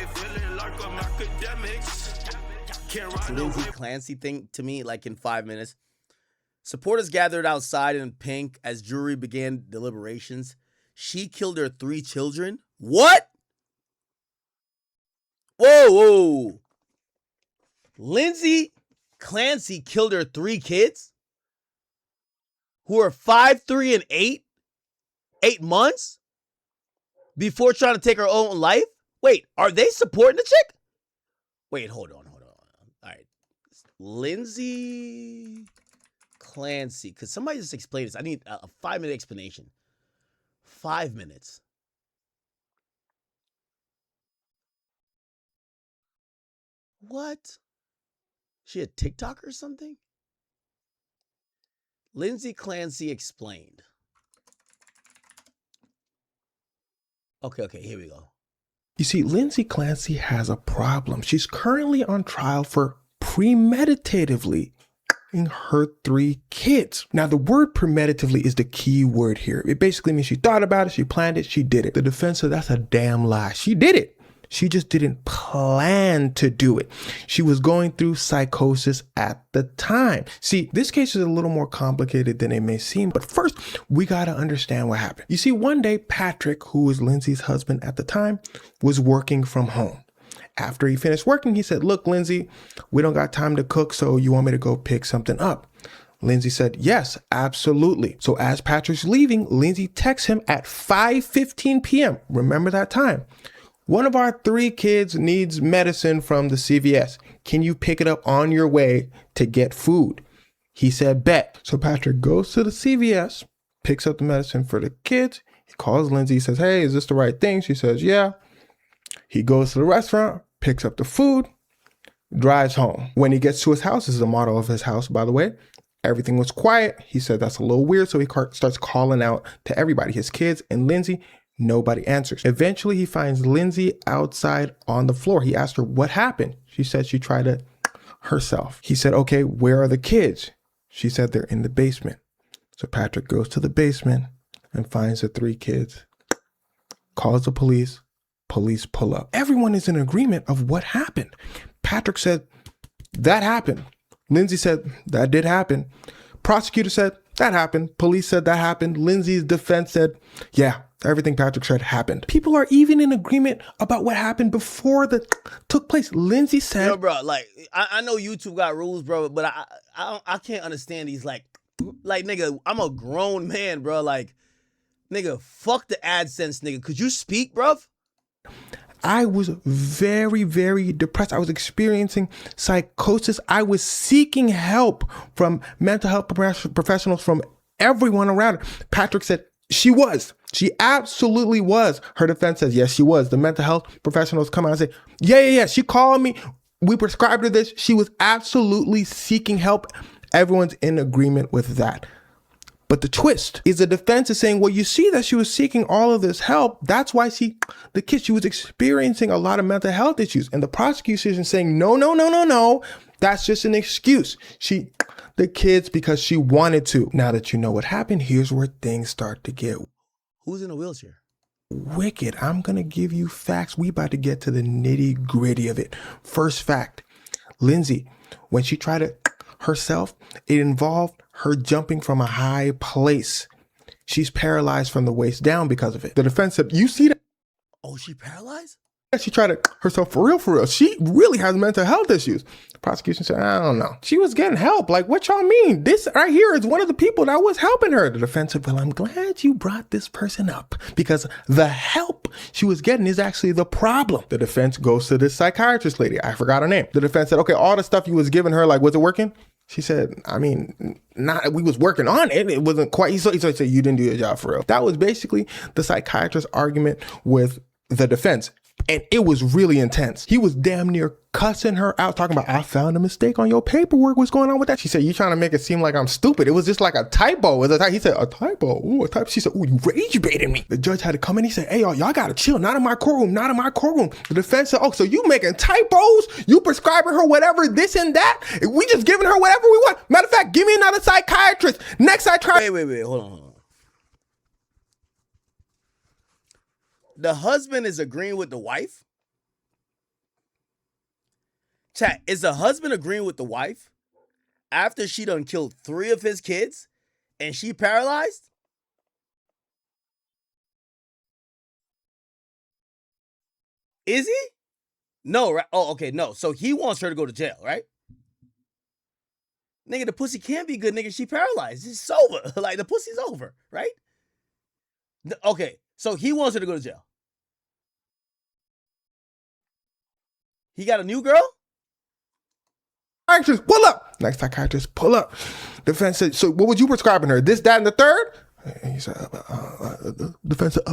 feeling like I'm Akademiks. Lindsay Clancy thing to me, like in 5 minutes. Supporters gathered outside in pink as jury began deliberations. She killed her 3 children. What? Whoa. Lindsay Clancy killed her 3 kids who are 5, 3, and 8 months before trying to take her own life? Wait, are they supporting the chick? Wait, hold on. All right. Lindsay Clancy. Could somebody just explain this? I need a 5-minute explanation. 5 minutes. What? She a TikTok or something? Lindsay Clancy explained. Okay, here we go. You see, Lindsay Clancy has a problem. She's currently on trial for premeditatively killing her 3 kids. Now, the word premeditatively is the key word here. It basically means she thought about it, she planned it, she did it. The defense said that's a damn lie. She did it. She just didn't plan to do it. She was going through psychosis at the time. See, this case is a little more complicated than it may seem, but first we got to understand what happened. You see, one day, Patrick, who was Lindsay's husband at the time, was working from home. After he finished working, he said, "Look, Lindsay, we don't got time to cook, so you want me to go pick something up?" Lindsay said, "Yes, absolutely." So as Patrick's leaving, Lindsay texts him at 5:15 p.m. Remember that time. "One of our 3 kids needs medicine from the CVS. Can you pick it up on your way to get food?" He said, "Bet." So Patrick goes to the CVS, picks up the medicine for the kids. He calls Lindsay, he says, "Hey, is this the right thing?" She says, "Yeah." He goes to the restaurant, picks up the food, drives home. When he gets to his house, this is a model of his house, by the way, everything was quiet. He said that's a little weird, so he starts calling out to everybody, his kids and Lindsay. Nobody answers. Eventually, he finds Lindsay outside on the floor. He asked her what happened. She said she tried to herself. He said, "Okay, where are the kids?" She said they're in the basement. So Patrick goes to the basement and finds the 3 kids, calls the police. Police pull up. Everyone is in agreement of what happened. Patrick said, "That happened." Lindsay said, "That did happen." Prosecutor said, "That happened." Police said, "That happened." Lindsay's defense said, "Yeah, everything Patrick said happened." People are even in agreement about what happened before that took place. Lindsay said, Yo, bro, like, I know YouTube got rules, bro, but I can't understand these, like, nigga, I'm a grown man, bro. Like, nigga, fuck the AdSense, nigga. Could you speak, bruv? "I was very, very depressed. I was experiencing psychosis. I was seeking help from mental health professionals, from everyone around her." Patrick said, "She was. She absolutely was." Her defense says, "Yes, she was." The mental health professionals come out and say, yeah. She called me. We prescribed her this. She was absolutely seeking help." Everyone's in agreement with that. But the twist is the defense is saying, well, you see that she was seeking all of this help. That's why she was experiencing a lot of mental health issues. And the prosecution is saying, no. That's just an excuse. The kids because she wanted to. Now that you know what happened, here's where things start to get Who's in a wheelchair? wicked. I'm going to give you facts. We about to get to the nitty gritty of it. First fact, Lindsay, when she tried it herself, it involved her jumping from a high place. She's paralyzed from the waist down because of it. The defense said, "You see that?" Oh, she paralyzed? She tried it herself for real. She really has mental health issues. The prosecution said, "I don't know. She was getting help. Like, what y'all mean? This right here is one of the people that was helping her." The defense said, "Well, I'm glad you brought this person up because the help she was getting is actually the problem." The defense goes to this psychiatrist lady. I forgot her name. The defense said, "Okay, all the stuff you was giving her, like, was it working?" She said, "I mean, we was working on it. It wasn't quite." He said, "You didn't do your job for real." That was basically the psychiatrist's argument with the defense. And it was really intense. He was damn near cussing her out, talking about, "I found a mistake on your paperwork. What's going on with that?" She said, "You trying to make it seem like I'm stupid. It was just like a typo." He said, "A typo? Ooh, a typo." She said, "Ooh, you rage baiting me." The judge had to come in. He said, "Hey, y'all gotta chill. Not in my courtroom. The defense said, "Oh, so you making typos? You prescribing her whatever, this and that? We just giving her whatever we want. Matter of fact, give me another psychiatrist. Next I try." Wait, hold on. The husband is agreeing with the wife? Chat, is the husband agreeing with the wife after she done killed 3 of his kids and she paralyzed? Is he? No, right? Oh, okay, no. So he wants her to go to jail, right? Nigga, the pussy can't be good, nigga. She paralyzed. It's over. Like, the pussy's over, right? Okay, so he wants her to go to jail. He got a new girl? Psychiatrist, pull up. Next psychiatrist, pull up. Defense said, so what would you prescribing her? This, that, and the third? And he said, defense said,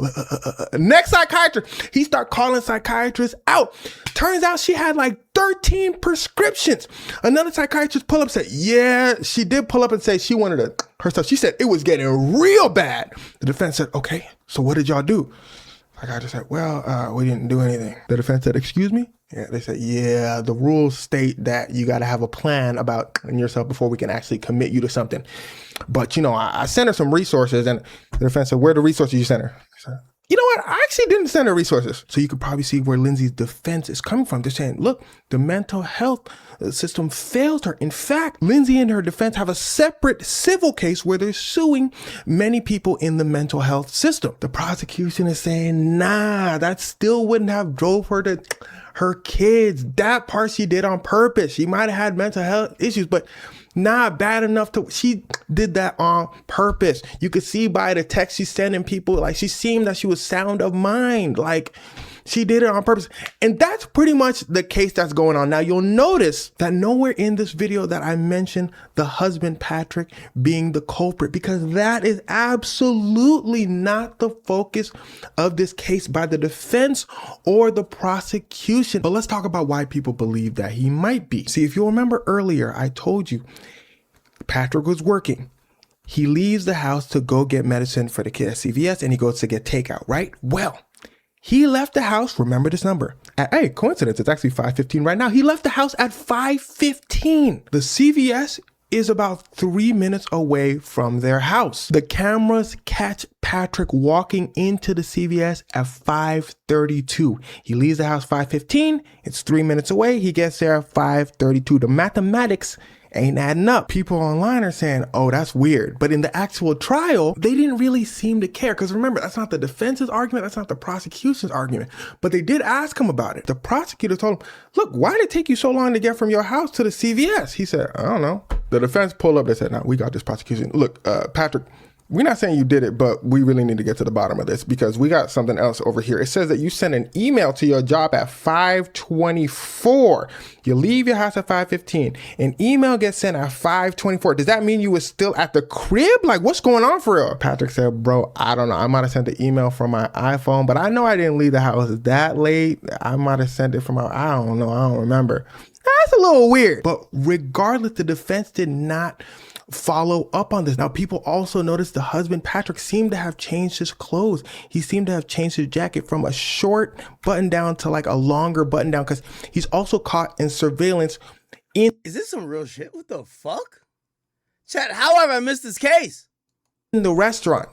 next psychiatrist. He start calling psychiatrists out. Turns out she had like 13 prescriptions. Another psychiatrist pull up said, yeah, she did pull up and say she wanted her stuff. She said it was getting real bad. The defense said, okay, so what did y'all do? Psychiatrist said, well, we didn't do anything. The defense said, excuse me? Yeah, they said, yeah, the rules state that you got to have a plan about yourself before we can actually commit you to something. But, you know, I sent her some resources, and the defense said, where are the resources you sent her? I said, you know what? I actually didn't send her resources. So you could probably see where Lindsay's defense is coming from. They're saying, look, the mental health system failed her. In fact, Lindsay and her defense have a separate civil case where they're suing many people in the mental health system. The prosecution is saying, nah, that still wouldn't have drove her to her kids. That part she did on purpose. She might have had mental health issues, but not bad enough to, she did that on purpose. You could see by the text she's sending people, like she seemed that she was sound of mind. Like she did it on purpose. And that's pretty much the case that's going on. Now you'll notice that nowhere in this video that I mentioned the husband, Patrick, being the culprit, because that is absolutely not the focus of this case by the defense or the prosecution. But let's talk about why people believe that he might be. See, if you'll remember earlier, I told you Patrick was working. He leaves the house to go get medicine for the kid at CVS, and he goes to get takeout, right? Well, he left the house, remember this number, hey, coincidence, it's actually 5:15 right now. He left the house at 5:15. The CVS is about 3 minutes away from their house. The cameras catch Patrick walking into the CVS at 5:32. He leaves the house 5:15. It's 3 minutes away. He gets there at 5:32. The mathematics ain't adding up. People online are saying, oh, that's weird. But in the actual trial, they didn't really seem to care. Because remember, that's not the defense's argument. That's not the prosecution's argument. But they did ask him about it. The prosecutor told him, look, why did it take you so long to get from your house to the CVS? He said, I don't know. The defense pulled up. They said, no, we got this prosecution. Look, Patrick, we're not saying you did it, but we really need to get to the bottom of this because we got something else over here. It says that you sent an email to your job at 5:24. You leave your house at 5:15. An email gets sent at 5:24. Does that mean you were still at the crib? Like, what's going on for real? Patrick said, bro, I don't know. I might have sent the email from my iPhone, but I know I didn't leave the house that late. I might have sent it from my, I don't know. I don't remember. That's a little weird. But regardless, the defense did not follow up on this. Now, people also noticed the husband, Patrick, seemed to have changed his clothes. He seemed to have changed his jacket from a short button down to like a longer button down because he's also caught in surveillance. Is this some real shit? What the fuck? Chat, how have I missed this case? In the restaurant,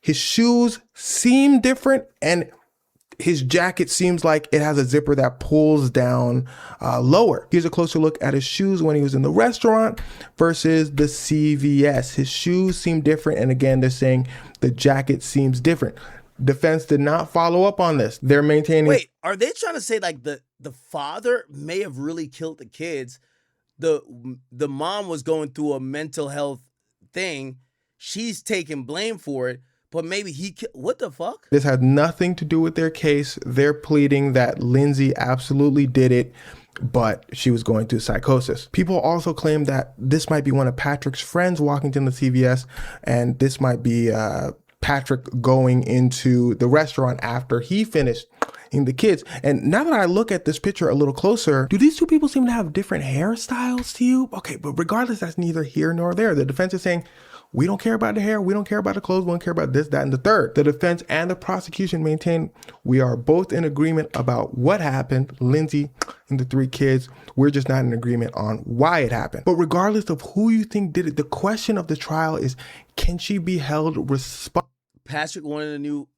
his shoes seem different and his jacket seems like it has a zipper that pulls down lower. Here's a closer look at his shoes when he was in the restaurant versus the CVS. His shoes seem different. And again, they're saying the jacket seems different. Defense did not follow up on this. They're maintaining. Wait, are they trying to say like the father may have really killed the kids? The mom was going through a mental health thing. She's taking blame for it. But maybe what the fuck? This had nothing to do with their case. They're pleading that Lindsay absolutely did it, but she was going through psychosis. People also claim that this might be one of Patrick's friends walking to the CVS, and this might be Patrick going into the restaurant after he finished the kids. And now that I look at this picture a little closer, do these two people seem to have different hairstyles to you? Okay, but regardless, that's neither here nor there. The defense is saying, we don't care about the hair. We don't care about the clothes. We don't care about this, that, and the third. The defense and the prosecution maintain we are both in agreement about what happened, Lindsay and the 3 kids. We're just not in agreement on why it happened. But regardless of who you think did it, the question of the trial is, can she be held responsible? Patrick wanted a new,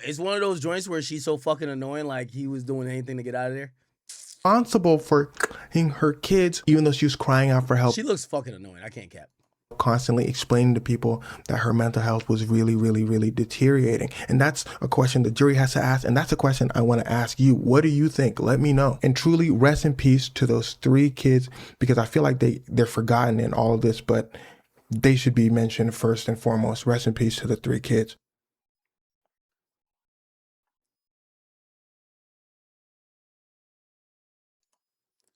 it's one of those joints where she's so fucking annoying, like he was doing anything to get out of there. responsible for her kids, even though she was crying out for help. She looks fucking annoying. I can't cap. Constantly explaining to people that her mental health was really, really, really deteriorating. And that's a question the jury has to ask. And that's a question I want to ask you. What do you think? Let me know. And truly rest in peace to those 3 kids, because I feel like they're forgotten in all of this, but they should be mentioned first and foremost. Rest in peace to the 3 kids.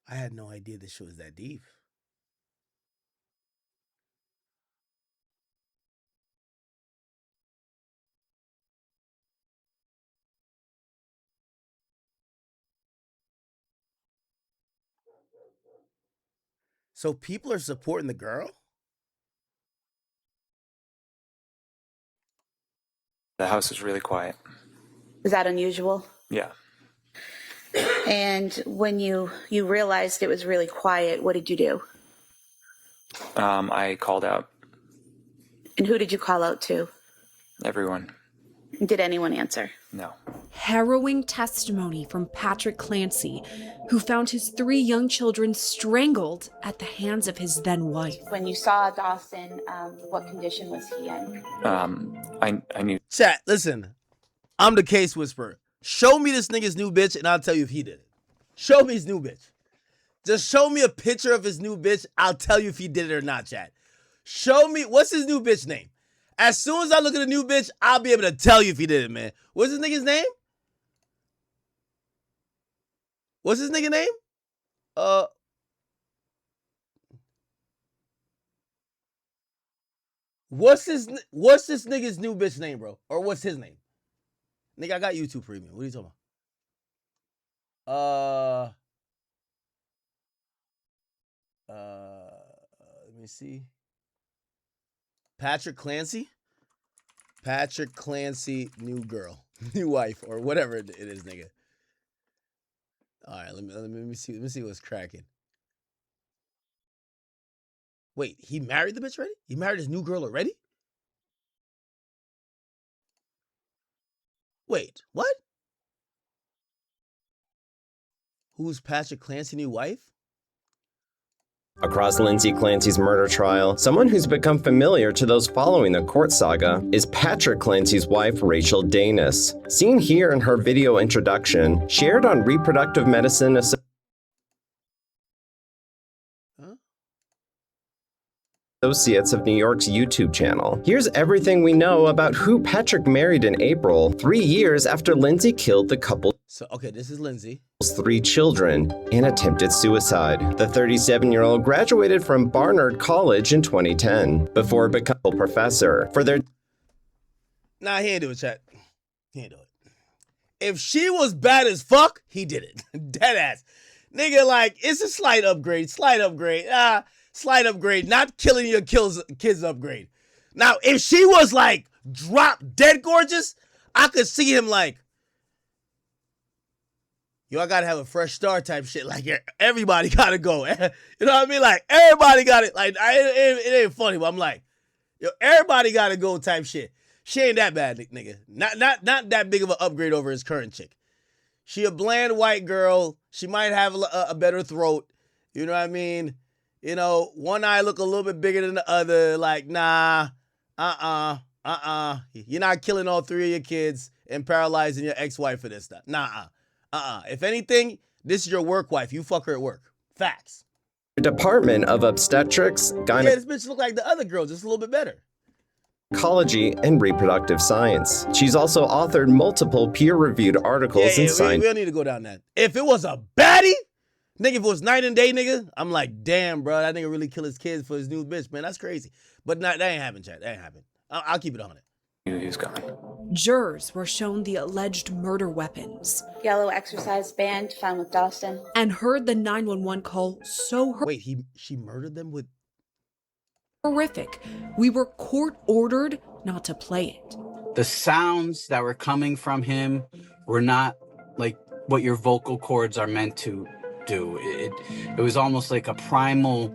I had no idea this shit was that deep. So people are supporting the girl? The house was really quiet. Is that unusual? Yeah. And when you realized it was really quiet, what did you do? I called out. And who did you call out to? Everyone. Did anyone answer? No. Harrowing testimony from Patrick Clancy, who found his 3 young children strangled at the hands of his then wife. When you saw Dawson, what condition was he in? I knew. Chat, listen. I'm the case whisperer. Show me this nigga's new bitch and I'll tell you if he did it. Show me his new bitch. Just show me a picture of his new bitch. I'll tell you if he did it or not, chat. Show me, what's his new bitch name? As soon as I look at the new bitch, I'll be able to tell you if he did it, man. What's this nigga's name? What's his nigga name? What's this nigga's new bitch name, bro? Or what's his name? Nigga, I got YouTube Premium. What are you talking about? Let me see. Patrick Clancy? Patrick Clancy, new girl, new wife, or whatever it is, nigga. All right, let me see. Let me see what's cracking. Wait, he married the bitch already? He married his new girl already? Wait, what? Who's Patrick Clancy's new wife? Across Lindsay Clancy's murder trial, someone who's become familiar to those following the court saga is Patrick Clancy's wife, Rachel Danis. Seen here in her video introduction, shared on Reproductive Medicine Associates of New York's YouTube channel. Here's everything we know about who Patrick married in April, 3 years after Lindsay killed the couple's So, okay, this is Lindsay. 3 children and attempted suicide. The 37-year-old graduated from Barnard College in 2010 before becoming a professor. For their Nah, he ain't do it, chat. He ain't do it. If she was bad as fuck, he did it. Dead ass. Nigga, like, it's a slight upgrade. Slight upgrade. Slight upgrade. Not killing your kids upgrade. Now, if she was, like, drop dead gorgeous, I could see him, like, yo, I gotta have a fresh start type shit. Like, everybody gotta go. You know what I mean? Like, everybody got it. Like, it ain't funny, but I'm like, yo, everybody gotta go type shit. She ain't that bad, nigga. Not that big of an upgrade over his current chick. She a bland white girl. She might have a better throat. You know what I mean? You know, one eye look a little bit bigger than the other. Like, nah, You're not killing all 3 of your kids and paralyzing your ex-wife for this stuff. Nah, If anything, this is your work wife. You fuck her at work. Facts. Department of Obstetrics, Yeah, this bitch look like the other girl, just a little bit better. Gynecology, and Reproductive Science. She's also authored multiple peer-reviewed articles Yeah, and science. we don't need to go down that. If it was a baddie, nigga, if it was night and day, nigga, I'm like, damn, bro, that nigga really kill his kids for his new bitch, man. That's crazy. But that ain't happened, chat. That ain't happened. I'll keep it on it. He was gone. Jurors were shown the alleged murder weapons Yellow exercise band found with Dawson. and heard the 911 call so Wait, she murdered them with... horrific. We were court ordered not to play it. The sounds that were coming from him were not like what your vocal cords are meant to do. It was almost like a primal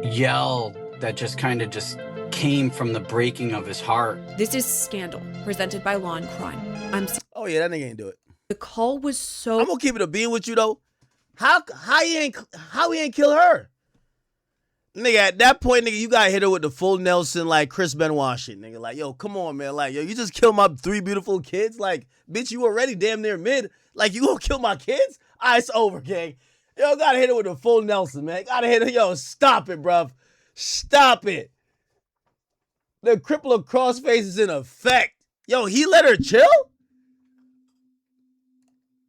yell that just kind of just came from the breaking of his heart. This is Scandal, presented by Law and Crime. I'm Oh, yeah, that nigga ain't do it. The call was so... I'm gonna keep it a being with you though. How he ain't kill her? Nigga, at that point, nigga, you gotta hit her with the full Nelson, like Chris Benoit shit, nigga. Like, yo, come on, man. Like, yo, you just killed my 3 beautiful kids. Like, bitch, you already damn near mid. Like, you gonna kill my kids? All right, it's over, gang. Yo, gotta hit her with the full Nelson, man. Gotta hit her. Yo, stop it, bruv. Stop it. The crippler crossface is in effect. Yo, he let her chill?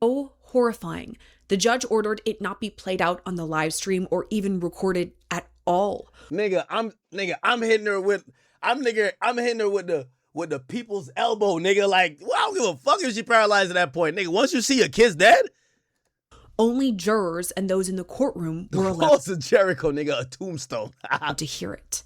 So horrifying. The judge ordered it not be played out on the live stream or even recorded at all. Nigga, I'm hitting her with the people's elbow, nigga. Like, well, I don't give a fuck if she paralyzed at that point, nigga. Once you see your kid's dead, only jurors and those in the courtroom were allowed Walls of Jericho, nigga, a tombstone. to hear it.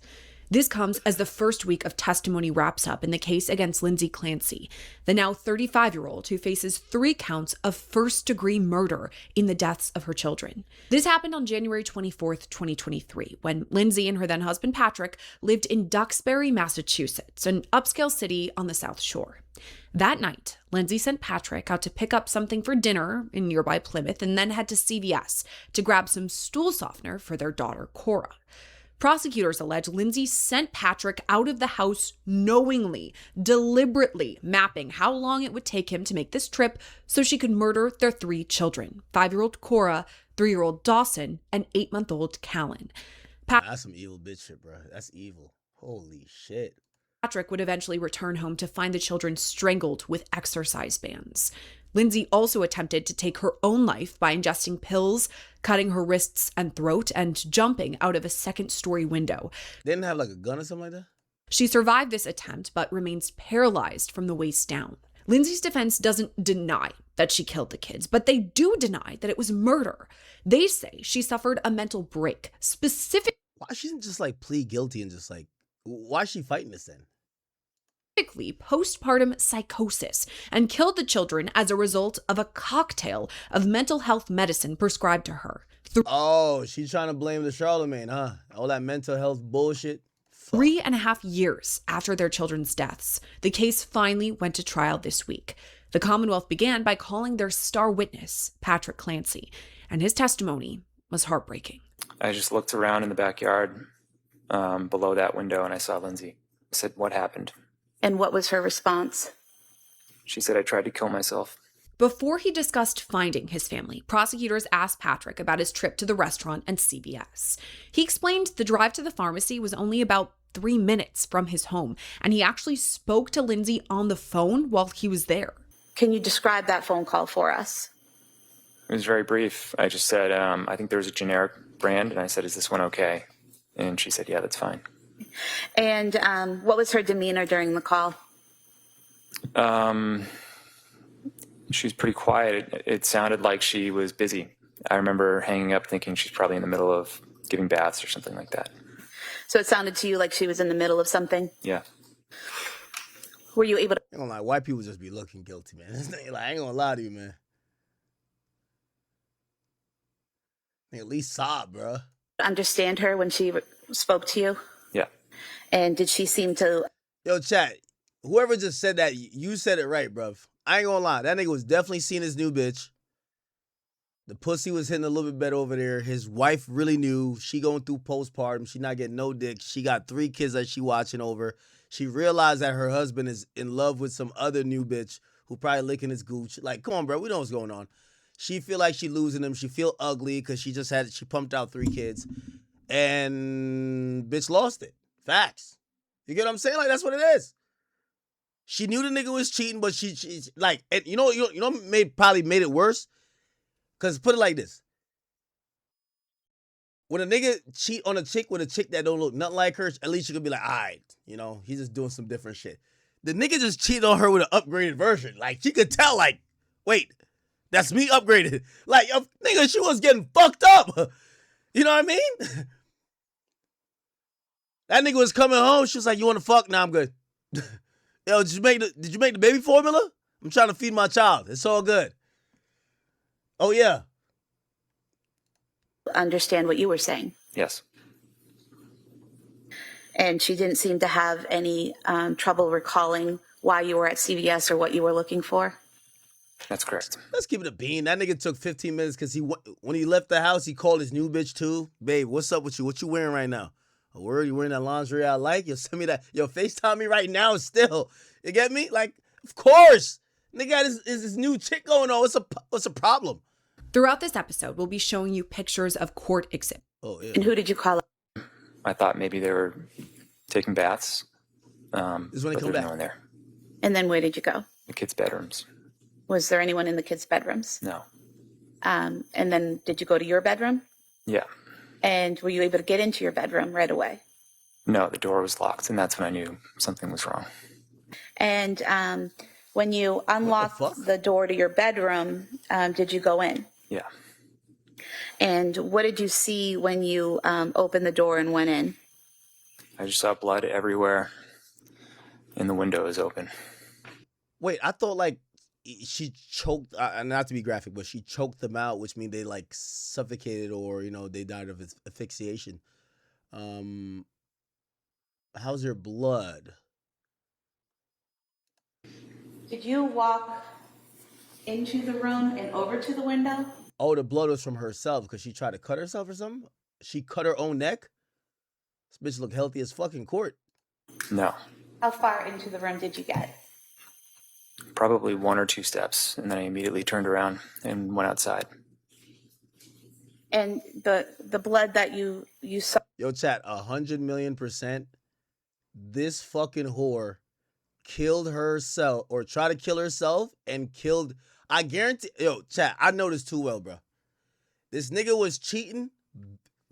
This comes as the first week of testimony wraps up in the case against Lindsay Clancy, the now 35-year-old who faces 3 counts of first-degree murder in the deaths of her children. This happened on January 24th, 2023, when Lindsay and her then-husband Patrick lived in Duxbury, Massachusetts, an upscale city on the South Shore. That night, Lindsay sent Patrick out to pick up something for dinner in nearby Plymouth and then head to CVS to grab some stool softener for their daughter, Cora. Prosecutors allege Lindsay sent Patrick out of the house knowingly, deliberately mapping how long it would take him to make this trip so she could murder their 3 children, 5-year-old Cora, 3-year-old Dawson, and 8-month-old Callan. That's some evil bitch shit, bro. That's evil. Holy shit. Patrick would eventually return home to find the children strangled with exercise bands. Lindsay also attempted to take her own life by ingesting pills, cutting her wrists and throat, and jumping out of a 2nd-story window. They didn't have like a gun or something like that? She survived this attempt, but remains paralyzed from the waist down. Lindsay's defense doesn't deny that she killed the kids, but they do deny that it was murder. They say she suffered a mental break, specifically. Why she didn't just like plead guilty and just like, why is she fighting this then? Postpartum psychosis, and killed the children as a result of a cocktail of mental health medicine prescribed to her. Oh, she's trying to blame the Charlemagne, huh? All that mental health bullshit. Fuck. 3.5 years after their children's deaths, the case finally went to trial this week. The Commonwealth began by calling their star witness, Patrick Clancy, and his testimony was heartbreaking. I just looked around in the backyard below that window and I saw Lindsay. I said, "What happened?" And what was her response? She said, "I tried to kill myself." Before he discussed finding his family, prosecutors asked Patrick about his trip to the restaurant and CVS. He explained the drive to the pharmacy was only about 3 minutes from his home, and he actually spoke to Lindsay on the phone while he was there. Can you describe that phone call for us? It was very brief. I just said, I think there was a generic brand, and I said, "Is this one okay?" And she said, "Yeah, that's fine." And what was her demeanor during the call? She was pretty quiet. It sounded like she was busy. I remember hanging up thinking she's probably in the middle of giving baths or something like that. So it sounded to you like she was in the middle of something? Yeah. Were you able to I ain't gonna lie, white people just be looking guilty, man. Like, I ain't gonna lie to you, man. At least sob, bro. understand her when she spoke to you? Yeah. And did she seem to... Yo, chat, whoever just said that, you said it right, bruv. I ain't gonna lie. That nigga was definitely seeing his new bitch. The pussy was hitting a little bit better over there. His wife really knew. She going through postpartum. She not getting no dick. She got 3 kids that she watching over. She realized that her husband is in love with some other new bitch who probably licking his gooch. Like, come on, bro. We know what's going on. She feel like she losing him. She feel ugly because she pumped out 3 kids. And bitch lost it. Facts. You get what I'm saying? Like, that's what it is. She knew the nigga was cheating, but she like, and you know, probably made it worse. Cause put it like this: when a nigga cheat on a chick with a chick that don't look nothing like her, at least you could be like, all right, you know, he's just doing some different shit. The nigga just cheated on her with an upgraded version. Like, she could tell, like, wait, that's me upgraded. Like, yo, nigga, she was getting fucked up. You know what I mean? That nigga was coming home. She was like, you want to fuck? Nah, I'm good. Yo, did you make the baby formula? I'm trying to feed my child. It's all good. Oh, yeah. Understand what you were saying. Yes. And she didn't seem to have any trouble recalling why you were at CVS or what you were looking for? That's correct. Let's keep it a bean. That nigga took 15 minutes because when he left the house, he called his new bitch too. Babe, what's up with you? What you wearing right now? A word? You wearing that lingerie I like? Yo, send me that. Yo, FaceTime me right now still. You get me? Like, of course. Nigga got his new chick going on. What's a problem? Throughout this episode, we'll be showing you pictures of court exhibits. Oh, yeah. And who did you call up? I thought maybe they were taking baths. This is when they but come there's back. no one there. And then where did you go? The kids' bedrooms. Was there anyone in the kids' bedrooms? No. And then did you go to your bedroom? Yeah. And were you able to get into your bedroom right away? No, the door was locked, and that's when I knew something was wrong. And when you unlocked the door to your bedroom, did you go in? Yeah. And what did you see when you opened the door and went in? I just saw blood everywhere, and the window is open. Wait, I thought like she choked, not to be graphic, but she choked them out, which means they like suffocated or, they died of asphyxiation. How's your blood? Did you walk into the room and over to the window? Oh, the blood was from herself because she tried to cut herself or something? She cut her own neck? This bitch look healthy as fuck in court. No. How far into the room did you get? Probably 1 or 2 steps, and then I immediately turned around and went outside. And the blood that you saw. Yo, chat, 100,000,000%. This fucking whore killed herself or tried to kill herself and killed. I guarantee. Yo, chat, I know this too well, bro. This nigga was cheating,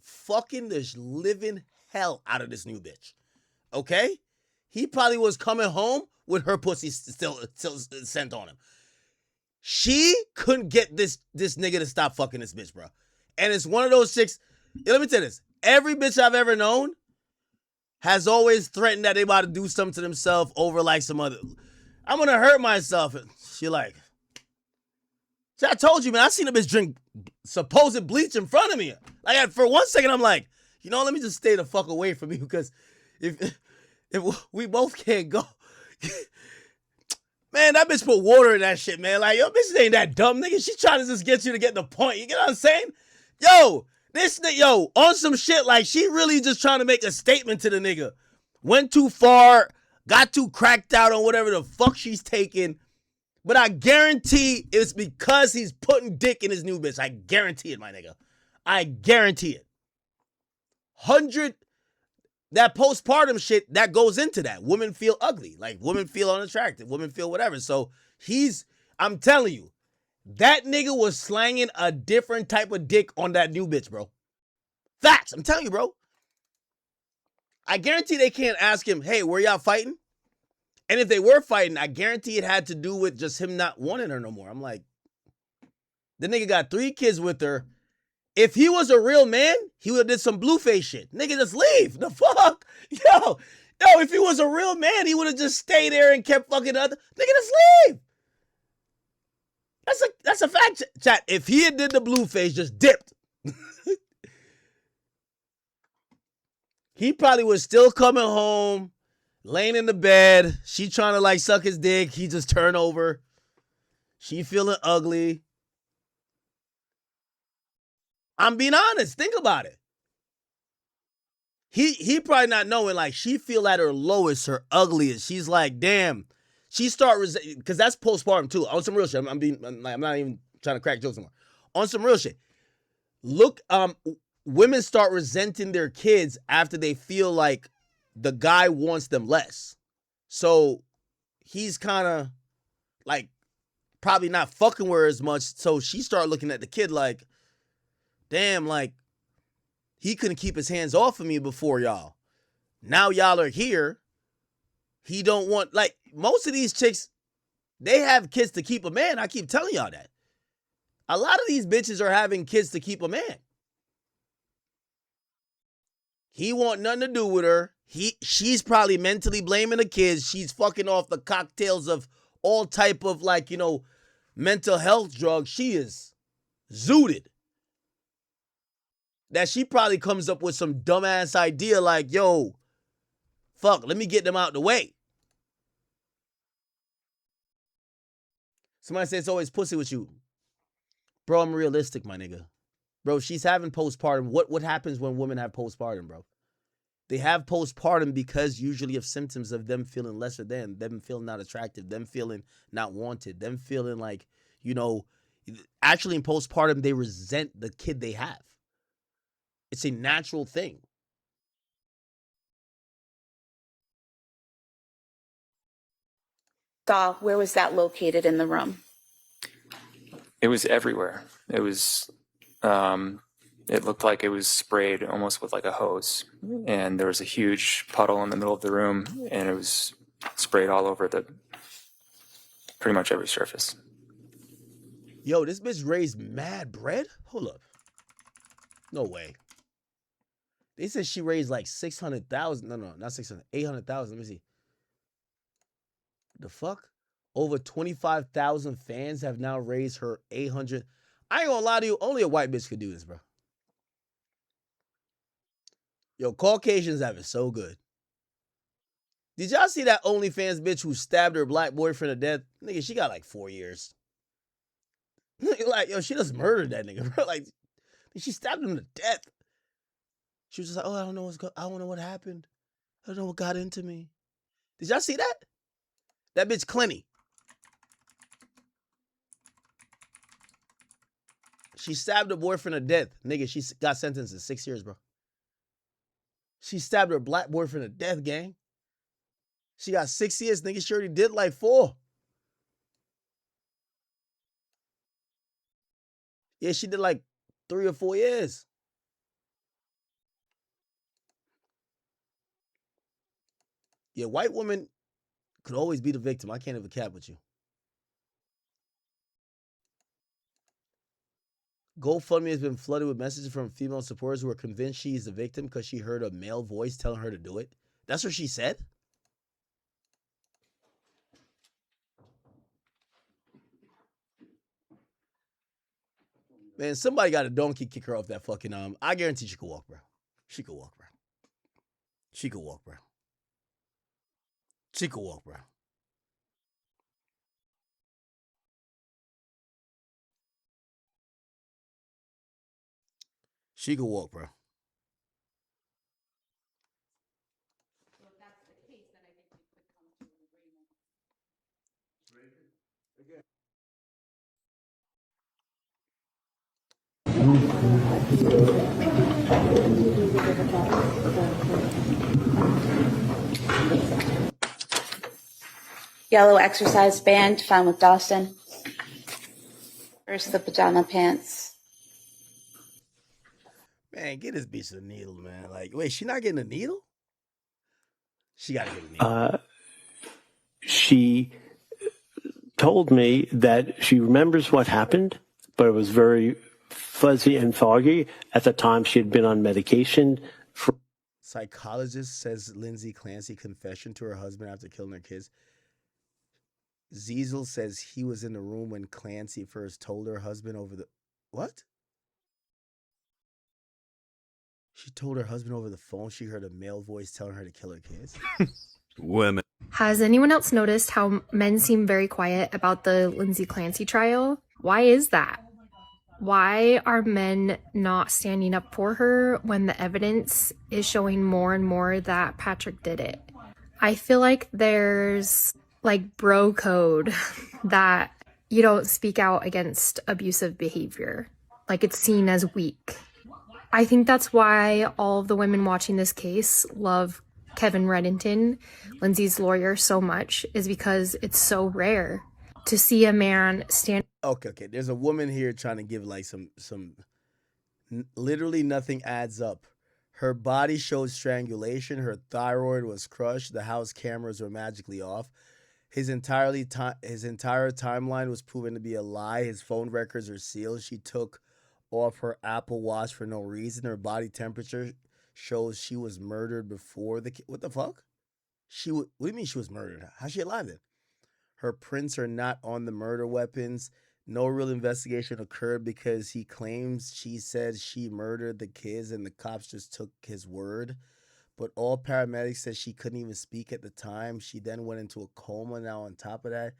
fucking this living hell out of this new bitch. Okay? He probably was coming home with her pussy still sent on him. She couldn't get this nigga to stop fucking this bitch, bro. And it's one of those chicks. Let me tell you this. Every bitch I've ever known has always threatened that they about to do something to themselves over like some other. I'm gonna hurt myself. And she like, see, I told you, man, I seen a bitch drink supposed bleach in front of me. Like for 1 second, I'm like, let me just stay the fuck away from you because if we both can't go. Man, that bitch put water in that shit, man. Like, yo, bitch ain't that dumb, nigga. She trying to just get you to get the point. You get what I'm saying? Yo, this nigga, on some shit, like, she really just trying to make a statement to the nigga. Went too far, got too cracked out on whatever the fuck she's taking. But I guarantee it's because he's putting dick in his new bitch. I guarantee it, my nigga. I guarantee it. 100. That postpartum shit, that goes into that. Women feel ugly. Like, women feel unattractive. Women feel whatever. So, I'm telling you, that nigga was slanging a different type of dick on that new bitch, bro. Facts. I'm telling you, bro. I guarantee they can't ask him, hey, were y'all fighting? And if they were fighting, I guarantee it had to do with just him not wanting her no more. I'm like, the nigga got 3 kids with her. If he was a real man, he would have did some blueface shit. Nigga, just leave. The fuck? Yo, if he was a real man, he would have just stayed there and kept fucking other. Nigga, just leave. That's a fact, chat. If he had did the blueface, just dipped. He probably was still coming home, laying in the bed. She trying to like suck his dick. He just turned over. She feeling ugly. I'm being honest. Think about it. He probably not knowing, like, she feel at her lowest, her ugliest. She's like, damn. She start because that's postpartum too. On some real shit. I'm not even trying to crack jokes anymore. On some real shit. Look, women start resenting their kids after they feel like the guy wants them less. So he's kind of like probably not fucking with her as much. So she start looking at the kid like, damn, like, he couldn't keep his hands off of me before y'all. Now y'all are here. He don't want, like, most of these chicks, they have kids to keep a man. I keep telling y'all that. A lot of these bitches are having kids to keep a man. He want nothing to do with her. She's probably mentally blaming the kids. She's fucking off the cocktails of all type of, like, mental health drugs. She is zooted. That she probably comes up with some dumbass idea like, yo, fuck, let me get them out the way. Somebody says it's always pussy with you. Bro, I'm realistic, my nigga. Bro, she's having postpartum. What happens when women have postpartum, bro? They have postpartum because usually of symptoms of them feeling lesser than, them feeling not attractive, them feeling not wanted, them feeling like, you know, actually in postpartum, they resent the kid they have. It's a natural thing. Where was that located in the room? It was everywhere. It was, it looked like it was sprayed almost with like a hose. And there was a huge puddle in the middle of the room, and it was sprayed all over pretty much every surface. Yo, this bitch raised mad bread? Hold up. No way. They said she raised like 600,000. No, not 600. 800,000. Let me see. The fuck? Over 25,000 fans have now raised her 800. I ain't gonna lie to you. Only a white bitch could do this, bro. Yo, Caucasians have it so good. Did y'all see that OnlyFans bitch who stabbed her black boyfriend to death? Nigga, she got like 4 years. Like, yo, she just murdered that nigga, bro. Like, she stabbed him to death. She was just like, oh, I don't know what happened. I don't know what got into me. Did y'all see that? That bitch Clenny. She stabbed her boyfriend to death. Nigga, she got sentenced to 6 years, bro. She stabbed her black boyfriend to death, gang. She got 6 years. Nigga, she already did like 4. Yeah, she did like 3 or 4 years. Yeah, white woman could always be the victim. I can't have a cap with you. GoFundMe has been flooded with messages from female supporters who are convinced she's the victim because she heard a male voice telling her to do it. That's what she said? Man, somebody got a donkey kick her off that fucking I guarantee she could walk, bro. She could walk, bro. She could walk, bro. She could walk, bro. She could walk, bro. So if that's the case, then I think we could come to an agreement. Yellow exercise band found with Dawson. Where's the pajama pants? Man, get this bitch a needle, man. Like, wait, she not getting a needle? She gotta get a needle. She told me that she remembers what happened, but it was very fuzzy and foggy. At the time, she had been on medication. Psychologist says Lindsay Clancy confession to her husband after killing her kids. Ziesel says he was in the room when Clancy first told her husband over the... What? She told her husband over the phone she heard a male voice telling her to kill her kids. Women. Has anyone else noticed how men seem very quiet about the Lindsay Clancy trial? Why is that? Why are men not standing up for her when the evidence is showing more and more that Patrick did it? I feel like there's like bro code that you don't speak out against abusive behavior. Like it's seen as weak. I think that's why all of the women watching this case love Kevin Reddington, Lindsay's lawyer, so much, is because it's so rare to see a man stand. Okay. There's a woman here trying to give like some literally nothing adds up. Her body showed strangulation. Her thyroid was crushed. The house cameras were magically off. His entire timeline was proven to be a lie. His phone records are sealed. She took off her Apple Watch for no reason. Her body temperature shows she was murdered before the... What the fuck? What do you mean she was murdered? How's she alive then? Her prints are not on the murder weapons. No real investigation occurred because he claims she said she murdered the kids and the cops just took his word. But all paramedics said she couldn't even speak at the time. She then went into a coma. Now on top of that,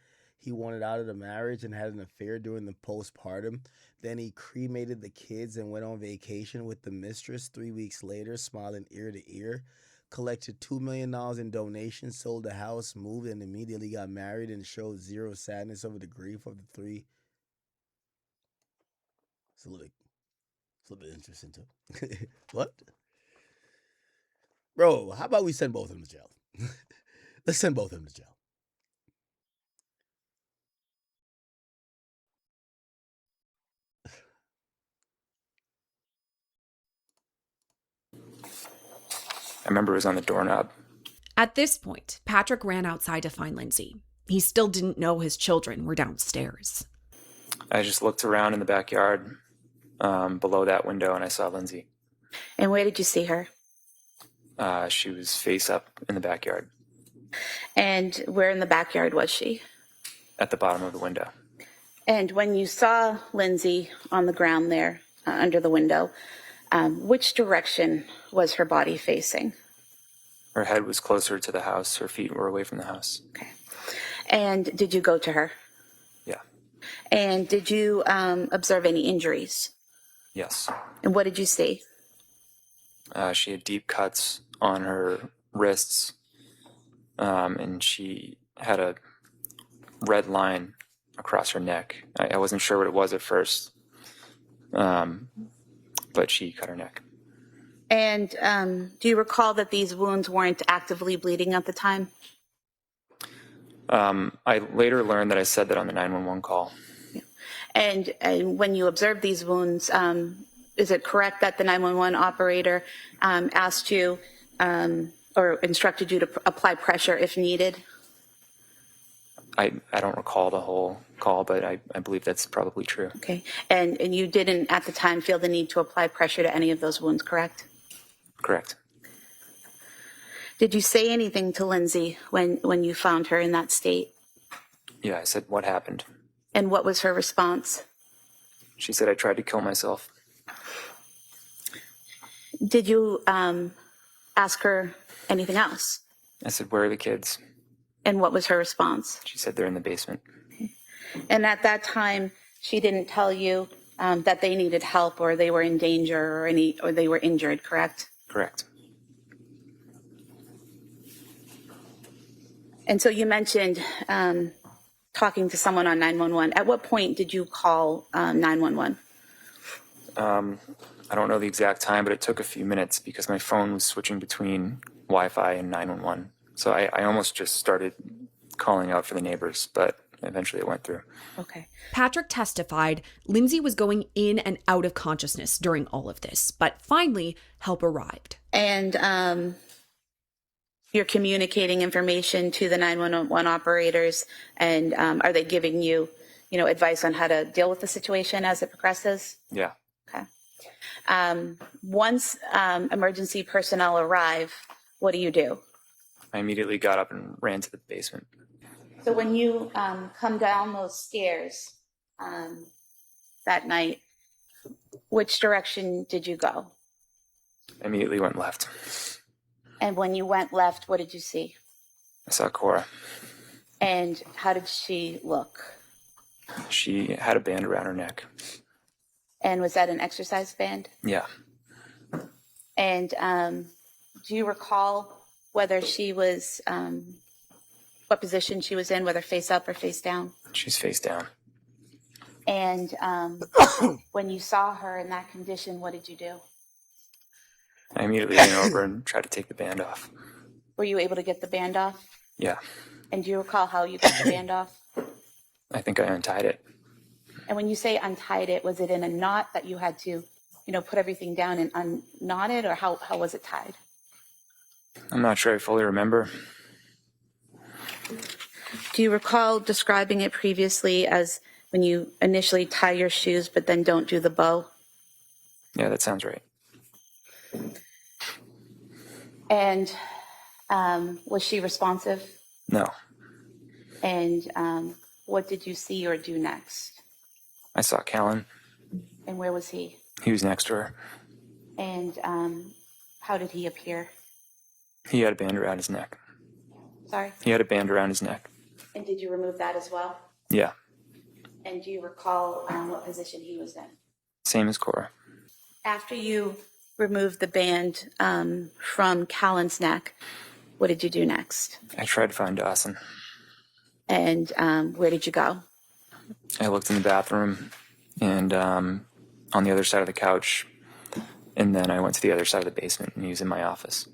he wanted out of the marriage and had an affair during the postpartum. Then he cremated the kids and went on vacation with the mistress. 3 weeks later, smiling ear to ear, collected $2 million in donations, sold the house, moved, and immediately got married and showed zero sadness over the grief of the three. It's a little bit interesting too. What? Bro, how about we send both of them to jail? Let's send both of them to jail. I remember it was on the doorknob. At this point, Patrick ran outside to find Lindsay. He still didn't know his children were downstairs. I just looked around in the backyard below that window, and I saw Lindsay. And where did you see her? She was face up in the backyard. And where in the backyard was she? At the bottom of the window. And when you saw Lindsay on the ground there under the window, which direction was her body facing? Her head was closer to the house. Her feet were away from the house. Okay. And did you go to her? Yeah. And did you observe any injuries? Yes. And what did you see? She had deep cuts on her wrists, and she had a red line across her neck. I wasn't sure what it was at first, but she cut her neck. And do you recall that these wounds weren't actively bleeding at the time? I later learned that I said that on the 911 call. Yeah. And when you observed these wounds, is it correct that the 911 operator asked you or instructed you to apply pressure if needed? I don't recall the whole call, but I believe that's probably true. Okay. And you didn't at the time feel the need to apply pressure to any of those wounds, correct? Correct. Did you say anything to Lindsay when you found her in that state? Yeah, I said, what happened? And what was her response? She said, I tried to kill myself. Did you ask her anything else? I said, where are the kids? And what was her response? She said, they're in the basement. Okay. And at that time, she didn't tell you that they needed help or they were in danger or they were injured, correct? Correct. And so you mentioned talking to someone on 911. At what point did you call 911? I don't know the exact time, but it took a few minutes because my phone was switching between Wi-Fi and 911. So I almost just started calling out for the neighbors, but eventually it went through. Okay. Patrick testified Lindsay was going in and out of consciousness during all of this, but finally help arrived. And you're communicating information to the 911 operators, and are they giving you, advice on how to deal with the situation as it progresses? Yeah. Okay. Once emergency personnel arrive, what do? I immediately got up and ran to the basement. So when you come down those stairs that night, which direction did you go? I immediately went left. And when you went left, what did you see? I saw Cora. And how did she look? She had a band around her neck. And was that an exercise band? Yeah. And do you recall whether she was, what position she was in, whether face up or face down? She's face down. And when you saw her in that condition, what did you do? I immediately went over and tried to take the band off. Were you able to get the band off? Yeah. And do you recall how you got the band off? I think I untied it. And when you say untied it, was it in a knot that you had to, put everything down and unknot it, or how was it tied? I'm not sure I fully remember. Do you recall describing it previously as when you initially tie your shoes but then don't do the bow? Yeah, that sounds right. And was she responsive? No. And what did you see or do next? I saw Callan. And where was he? He was next to her. And how did he appear? He had a band around his neck. Sorry? He had a band around his neck. And did you remove that as well? Yeah. And do you recall what position he was in? Same as Cora. After you removed the band from Callan's neck, what did you do next? I tried to find Dawson. And where did you go? I looked in the bathroom and on the other side of the couch, and then I went to the other side of the basement, and he was in my office.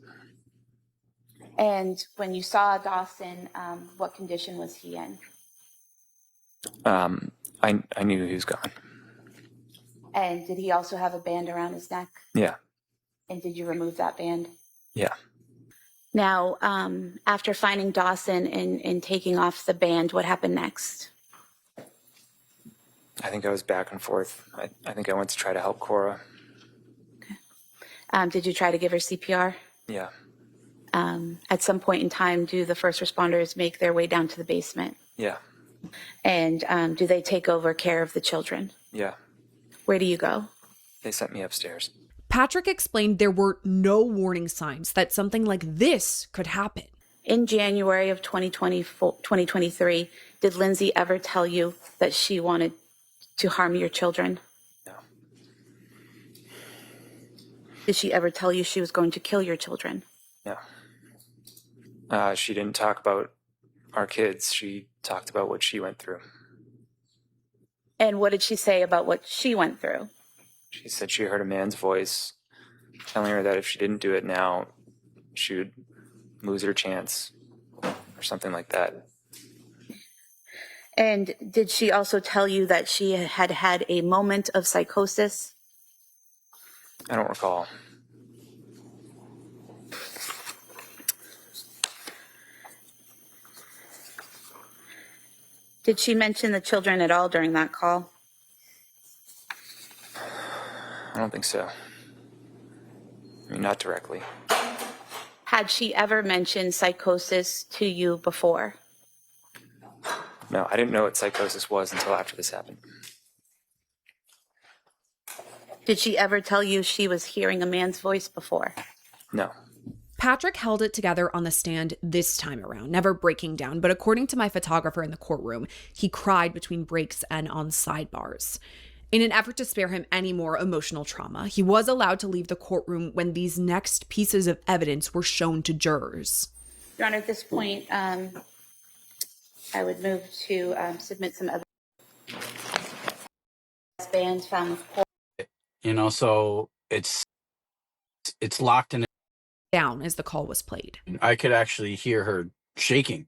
And when you saw Dawson, what condition was he in? I knew he was gone. And did he also have a band around his neck? Yeah. And did you remove that band? Yeah. Now, after finding Dawson and taking off the band, what happened next? I think I was back and forth. I think I went to try to help Cora. Okay. Did you try to give her CPR? Yeah. At some point in time, do the first responders make their way down to the basement? Yeah. And do they take over care of the children? Yeah. Where do you go? They sent me upstairs. Patrick explained there were no warning signs that something like this could happen. In January of 2023, did Lindsay ever tell you that she wanted to harm your children? No. Did she ever tell you she was going to kill your children? No. She didn't talk about our kids. She talked about what she went through. And what did she say about what she went through? She said she heard a man's voice telling her that if she didn't do it now, she would lose her chance or something like that. And did she also tell you that she had had a moment of psychosis? I don't recall. Did she mention the children at all during that call? I don't think so. I mean, not directly. Had she ever mentioned psychosis to you before? No, I didn't know what psychosis was until after this happened. Did she ever tell you she was hearing a man's voice before? No. Patrick held it together on the stand this time around, never breaking down, but according to my photographer in the courtroom, he cried between breaks and on sidebars. In an effort to spare him any more emotional trauma, he was allowed to leave the courtroom when these next pieces of evidence were shown to jurors. Your Honor, at this point, I would move to submit some evidence. Bands found with court. You know, so it's locked in. Down as the call was played. I could actually hear her shaking.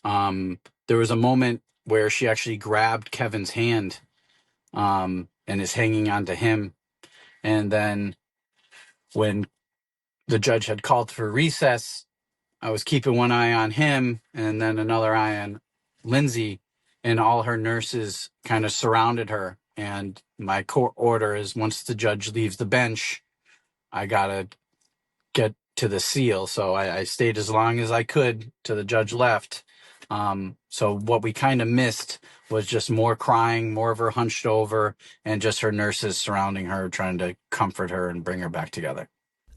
There was a moment where she actually grabbed Kevin's hand and is hanging on to him. And then when the judge had called for recess, I was keeping one eye on him and then another eye on Lindsay, and all her nurses kind of surrounded her. And my court order is once the judge leaves the bench, I got to get to the seal. So I stayed as long as I could till the judge left. So what we kind of missed was just more crying, more of her hunched over, and just her nurses surrounding her, trying to comfort her and bring her back together.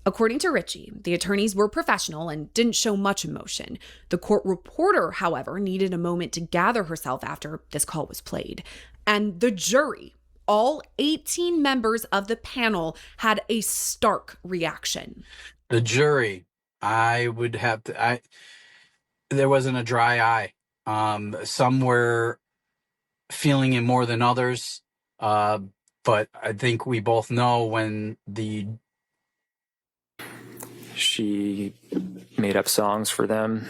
According to Richie, the attorneys were professional and didn't show much emotion. The court reporter, however, needed a moment to gather herself after this call was played. And the jury, all 18 members of the panel, had a stark reaction. The jury, I would have to, there wasn't a dry eye. Some were feeling it more than others. But I think we both know when she made up songs for them.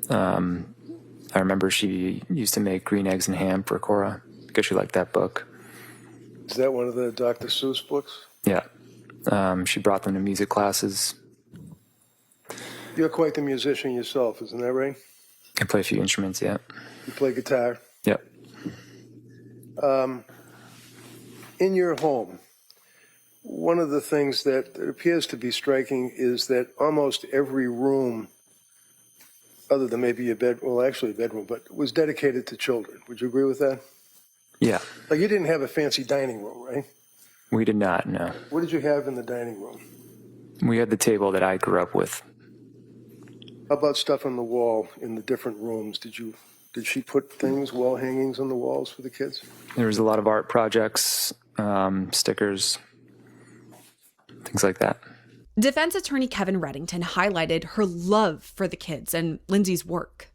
I remember she used to make Green Eggs and Ham for Cora because she liked that book. Is that one of the Dr. Seuss books? Yeah. She brought them to music classes. You're quite the musician yourself, isn't that right? I play a few instruments, yeah. You play guitar? Yep. In your home, one of the things that appears to be striking is that almost every room, other than maybe a bedroom, but was dedicated to children. Would you agree with that? Yeah. Like you didn't have a fancy dining room, right? We did not, no. What did you have in the dining room? We had the table that I grew up with. How about stuff on the wall in the different rooms? Did you Did she put things, wall hangings on the walls for the kids? There was a lot of art projects, stickers, things like that. Defense attorney Kevin Reddington highlighted her love for the kids and Lindsay's work.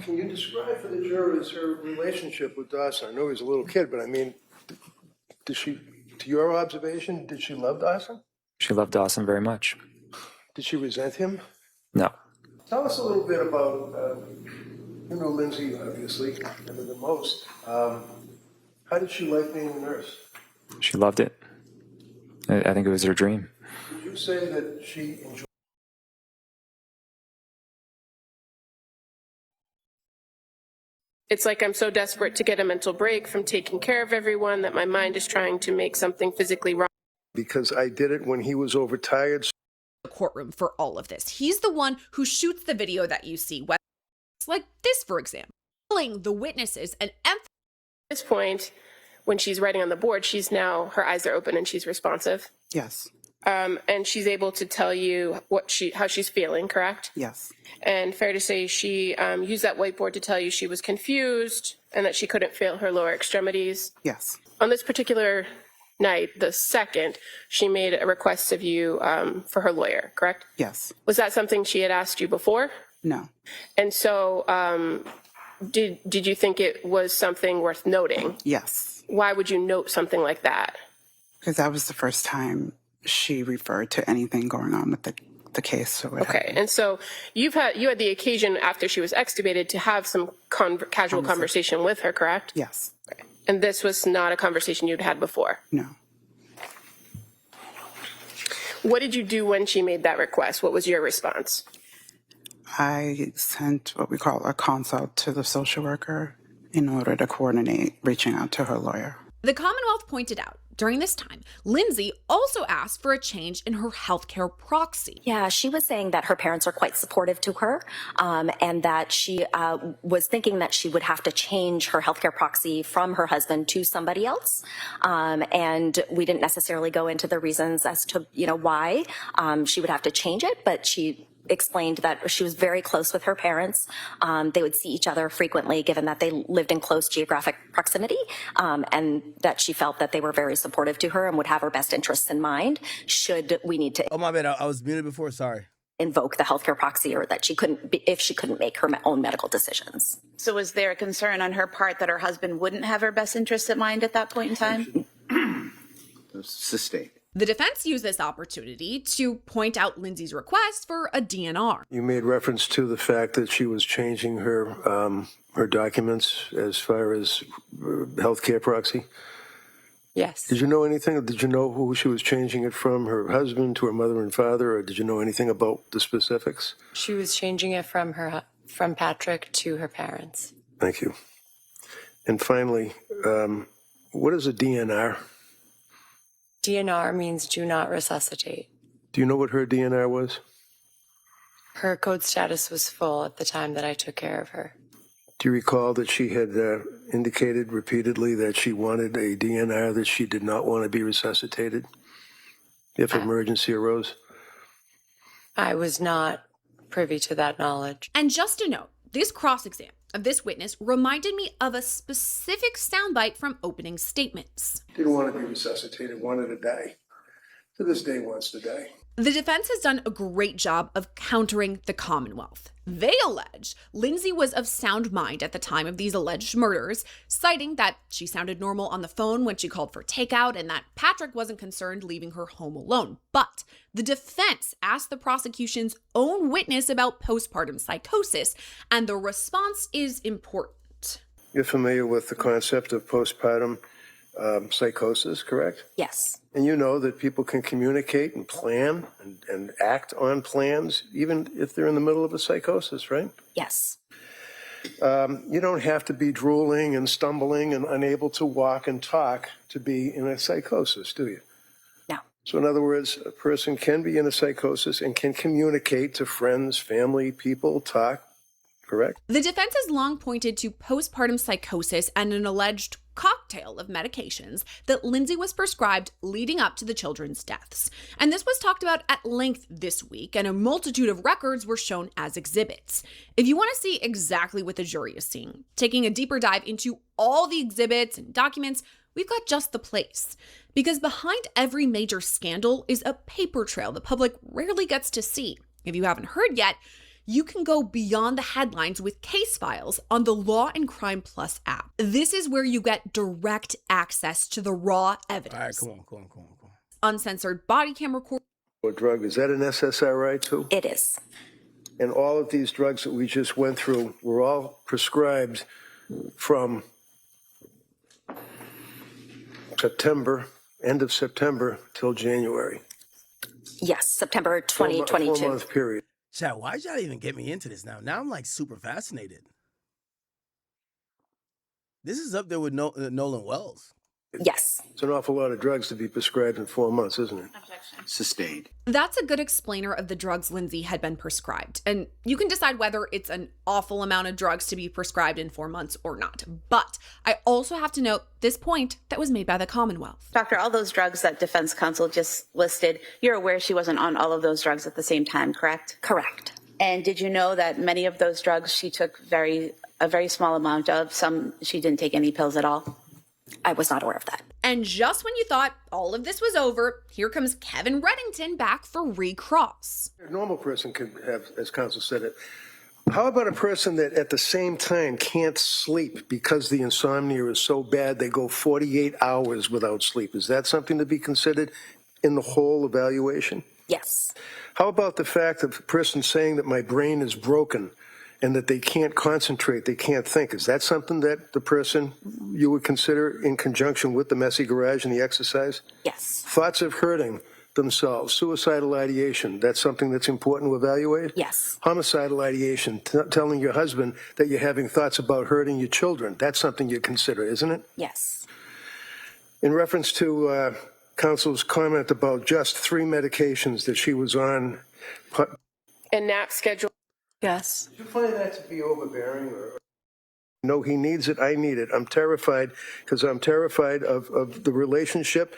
Can you describe for the jurors her relationship with Dawson? I know he was a little kid, but I mean, did she, to your observation, did she love Dawson? She loved Dawson very much. Did she resent him? No. Tell us a little bit about, you know Lindsay, obviously, better than most. How did she like being a nurse? She loved it. I think it was her dream. Would you say that she enjoyed? It's like I'm so desperate to get a mental break from taking care of everyone that my mind is trying to make something physically wrong. Because I did it when he was overtired. The courtroom for all of this. He's the one who shoots the video that you see. Like this, for example, telling the witnesses and at this point, when she's writing on the board, she's now, her eyes are open and she's responsive. Yes. And she's able to tell you how she's feeling, correct? Yes. And fair to say she used that whiteboard to tell you she was confused and that she couldn't feel her lower extremities. Yes. On this particular night, the second, she made a request of you for her lawyer, correct? Yes. Was that something she had asked you before? No. And so did you think it was something worth noting? Yes. Why would you note something like that? Because that was the first time she referred to anything going on with the case. So okay, and so you had the occasion after she was extubated to have some casual conversation with her, correct? Yes. Okay. And this was not a conversation you'd had before? No. What did you do when she made that request? What was your response? I sent what we call a consult to the social worker in order to coordinate reaching out to her lawyer. The Commonwealth pointed out during this time, Lindsay also asked for a change in her healthcare proxy. Yeah, she was saying that her parents are quite supportive to her, and that she was thinking that she would have to change her healthcare proxy from her husband to somebody else. And we didn't necessarily go into the reasons as to, why she would have to change it, but she explained that she was very close with her parents. They would see each other frequently, given that they lived in close geographic proximity, and that she felt that they were very supportive to her and would have her best interests in mind should we need to. Oh, my bad. I was muted before. Sorry. Invoke the healthcare proxy, or that she couldn't be, if she couldn't make her own medical decisions. So was there a concern on her part that her husband wouldn't have her best interests at mind at that point in time? Sustained. The defense used this opportunity to point out Lindsay's request for a DNR. You made reference to the fact that she was changing her her documents as far as healthcare proxy. Yes. Did you know anything? Did you know who she was changing it from, her husband to her mother and father, or did you know anything about the specifics? She was changing it from Patrick to her parents. Thank you. And finally, what is a DNR? DNR means do not resuscitate. Do you know what her DNR was? Her code status was full at the time that I took care of her. Do you recall that she had indicated repeatedly that she wanted a DNR, that she did not want to be resuscitated if emergency arose? I was not privy to that knowledge. And just a note, this cross-exam of this witness reminded me of a specific soundbite from opening statements. Didn't want to be resuscitated, wanted to die. To this day wants to die. The defense has done a great job of countering the Commonwealth. They allege Lindsay was of sound mind at the time of these alleged murders, citing that she sounded normal on the phone when she called for takeout and that Patrick wasn't concerned leaving her home alone. But the defense asked the prosecution's own witness about postpartum psychosis, and the response is important. You're familiar with the concept of postpartum psychosis, correct? Yes. And you know that people can communicate and plan and act on plans, even if they're in the middle of a psychosis, right? Yes. You don't have to be drooling and stumbling and unable to walk and talk to be in a psychosis, do you? No. So in other words, a person can be in a psychosis and can communicate to friends, family, people, talk correct? The defense has long pointed to postpartum psychosis and an alleged cocktail of medications that Lindsay was prescribed leading up to the children's deaths. And this was talked about at length this week, and a multitude of records were shown as exhibits. If you want to see exactly what the jury is seeing, taking a deeper dive into all the exhibits and documents, we've got just the place. Because behind every major scandal is a paper trail the public rarely gets to see. If you haven't heard yet, you can go beyond the headlines with case files on the Law and Crime Plus app. This is where you get direct access to the raw evidence. All right, come on. Uncensored body cam recordings. Or drug, is that an SSRI too? It is. And all of these drugs that we just went through were all prescribed from September, end of September till January. Yes, September 2022. 4-month period. Chad, why'd y'all even get me into this now? Now I'm like super fascinated. This is up there with Nolan Wells. Yes. It's an awful lot of drugs to be prescribed in 4 months, isn't it? Objection. Sustained. That's a good explainer of the drugs Lindsay had been prescribed. And you can decide whether it's an awful amount of drugs to be prescribed in 4 months or not. But I also have to note this point that was made by the Commonwealth. Doctor, all those drugs that defense counsel just listed, you're aware she wasn't on all of those drugs at the same time, correct? Correct. And did you know that many of those drugs she took a very small amount of? Some she didn't take any pills at all? I was not aware of that. And just when you thought all of this was over, here comes Kevin Reddington back for recross. A normal person could have, as counsel said it. How about a person that at the same time can't sleep because the insomnia is so bad they go 48 hours without sleep? Is that something to be considered in the whole evaluation? Yes. How about the fact of a person saying that my brain is broken and that they can't concentrate, they can't think? Is that something that the person you would consider in conjunction with the messy garage and the exercise? Yes. Thoughts of hurting themselves, suicidal ideation, that's something that's important to evaluate? Yes. Homicidal ideation, telling your husband that you're having thoughts about hurting your children, that's something you consider, isn't it? Yes. In reference to counsel's comment about just 3 medications that she was on. And nap schedule. Yes. Do you find that to be overbearing? No, he needs it, I need it. I'm terrified because I'm terrified of the relationship.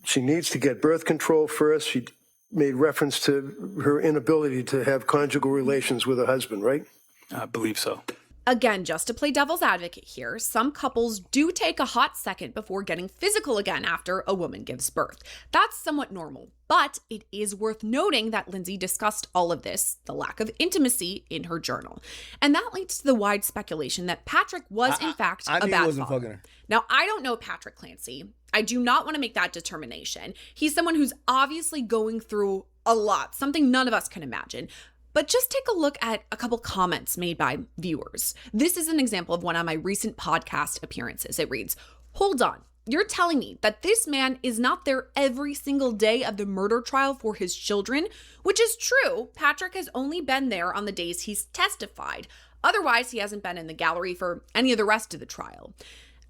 She needs to get birth control first. She made reference to her inability to have conjugal relations with her husband, right? I believe so. Again, just to play devil's advocate here, some couples do take a hot second before getting physical again after a woman gives birth. That's somewhat normal, but it is worth noting that Lindsay discussed all of this, the lack of intimacy, in her journal. And that leads to the wide speculation that Patrick was, in fact, a bad father. Now, I don't know Patrick Clancy. I do not want to make that determination. He's someone who's obviously going through a lot, something none of us can imagine. But just take a look at a couple comments made by viewers. This is an example of one of my recent podcast appearances. It reads, "Hold on, you're telling me that this man is not there every single day of the murder trial for his children?" Which is true. Patrick has only been there on the days he's testified. Otherwise, he hasn't been in the gallery for any of the rest of the trial.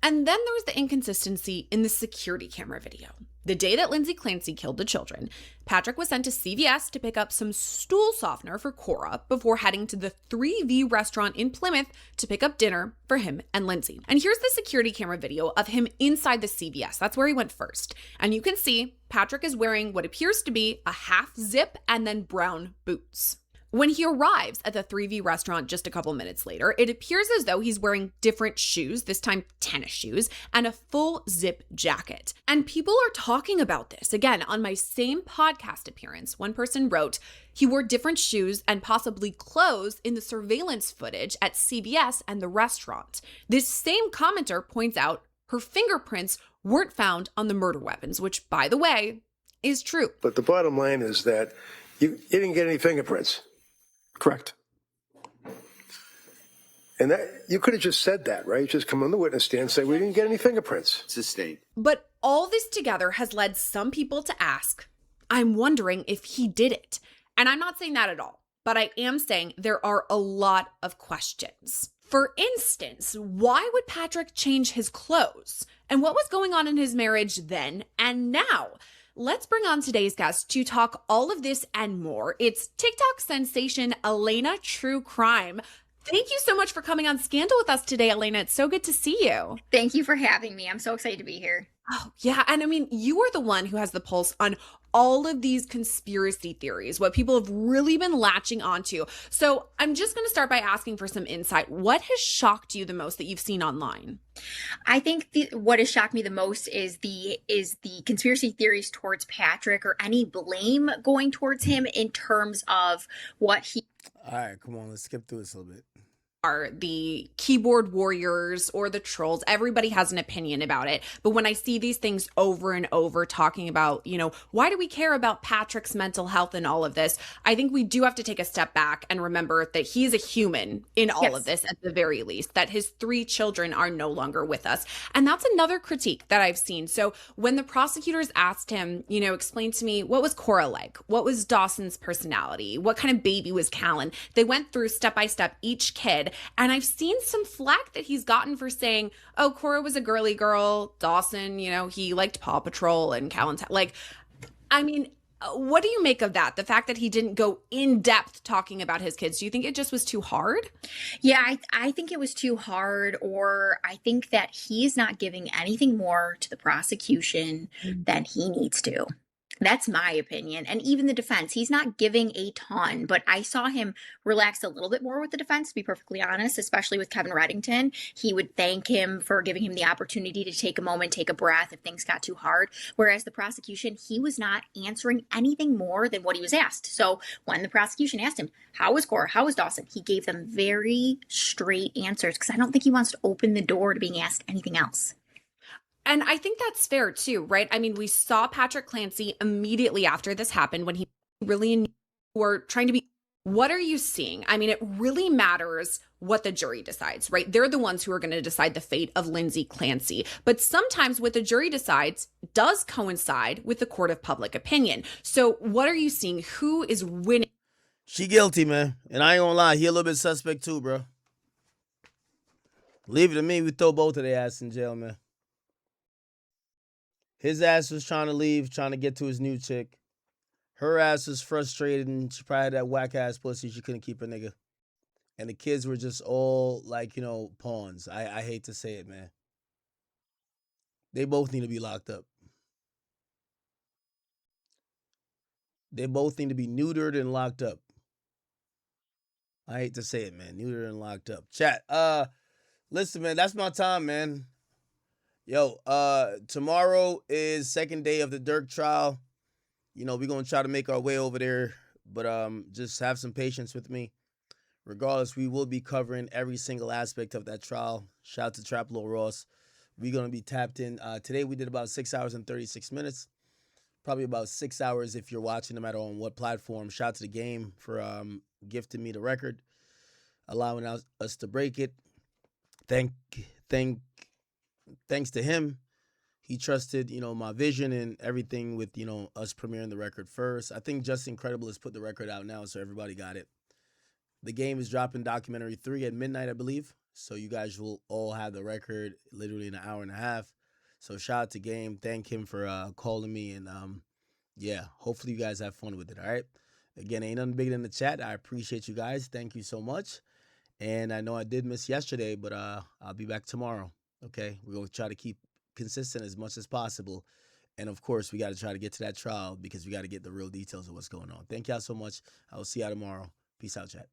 And then there's the inconsistency in the security camera video. The day that Lindsay Clancy killed the children, Patrick was sent to CVS to pick up some stool softener for Cora before heading to the 3V restaurant in Plymouth to pick up dinner for him and Lindsay. And here's the security camera video of him inside the CVS. That's where he went first. And you can see Patrick is wearing what appears to be a half zip and then brown boots. When he arrives at the 3V restaurant just a couple minutes later, it appears as though he's wearing different shoes, this time tennis shoes, and a full zip jacket. And people are talking about this. Again, on my same podcast appearance, one person wrote, he wore different shoes and possibly clothes in the surveillance footage at CVS and the restaurant. This same commenter points out her fingerprints weren't found on the murder weapons, which, by the way, is true. But the bottom line is that you didn't get any fingerprints. Correct. And that you could have just said that, right? Just come on the witness stand and say, we didn't get any fingerprints. Sustained. But all this together has led some people to ask, I'm wondering if he did it. And I'm not saying that at all, but I am saying there are a lot of questions. For instance, why would Patrick change his clothes? And what was going on in his marriage then and now? Let's bring on today's guest to talk all of this and more. It's TikTok sensation Elena True Crime. Thank you so much for coming on Scandal with us today, Elena. It's so good to see you. Thank you for having me. I'm so excited to be here. Oh, yeah. And I mean, you are the one who has the pulse on all of these conspiracy theories, what people have really been latching onto. So I'm just going to start by asking for some insight. What has shocked you the most that you've seen online? I think what has shocked me the most is the conspiracy theories towards Patrick, or any blame going towards him in terms of what he. All right, come on, let's skip through this a little bit. Are the keyboard warriors or the trolls. Everybody has an opinion about it. But when I see these things over and over talking about, why do we care about Patrick's mental health and all of this? I think we do have to take a step back and remember that he is a human in all of this, at the very least, that his 3 children are no longer with us. And that's another critique that I've seen. So when the prosecutors asked him, explain to me, what was Cora like? What was Dawson's personality? What kind of baby was Callan? They went through step by step each kid. And I've seen some flack that he's gotten for saying, oh, Cora was a girly girl. Dawson, he liked Paw Patrol, and Callan's what do you make of that? The fact that he didn't go in depth talking about his kids. Do you think it just was too hard? Yeah, I think it was too hard, or I think that he's not giving anything more to the prosecution than he needs to. That's my opinion. And even the defense, he's not giving a ton, but I saw him relax a little bit more with the defense, to be perfectly honest, especially with Kevin Reddington. He would thank him for giving him the opportunity to take a moment, take a breath if things got too hard. Whereas the prosecution, he was not answering anything more than what he was asked. So when the prosecution asked him, how was Cora? How was Dawson? He gave them very straight answers, because I don't think he wants to open the door to being asked anything else. And I think that's fair too, right? I mean, we saw Patrick Clancy immediately after this happened when he really were trying to be. What are you seeing? I mean, it really matters what the jury decides, right? They're the ones who are going to decide the fate of Lindsay Clancy. But sometimes what the jury decides does coincide with the court of public opinion. So what are you seeing? Who is winning? She guilty, man. And I ain't gonna lie, he a little bit suspect too, bro. Leave it to me, we throw both of their ass in jail, man. His ass was trying to leave, trying to get to his new chick. Her ass was frustrated, and she probably had that whack-ass pussy. She couldn't keep her nigga. And the kids were just all, pawns. I hate to say it, man. They both need to be locked up. They both need to be neutered and locked up. I hate to say it, man. Neutered and locked up. Chat, listen, man, that's my time, man. Yo, tomorrow is second day of the Dirk trial. We're going to try to make our way over there, but just have some patience with me. Regardless, we will be covering every single aspect of that trial. Shout out to Trap Lil Ross. We're going to be tapped in. Today we did about 6 hours and 36 minutes. Probably about 6 hours if you're watching, no matter on what platform. Shout out to the game for gifting me the record, allowing us to break it. Thanks to him, he trusted, my vision and everything with, us premiering the record first. I think Just Incredible has put the record out now, so everybody got it. The game is dropping documentary 3 at midnight, I believe. So you guys will all have the record literally in an hour and a half. So shout out to Game. Thank him for calling me. And hopefully you guys have fun with it, all right? Again, ain't nothing bigger than the chat. I appreciate you guys. Thank you so much. And I know I did miss yesterday, but I'll be back tomorrow. Okay, we're going to try to keep consistent as much as possible. And, of course, we got to try to get to that trial because we got to get the real details of what's going on. Thank y'all so much. I will see y'all tomorrow. Peace out, chat.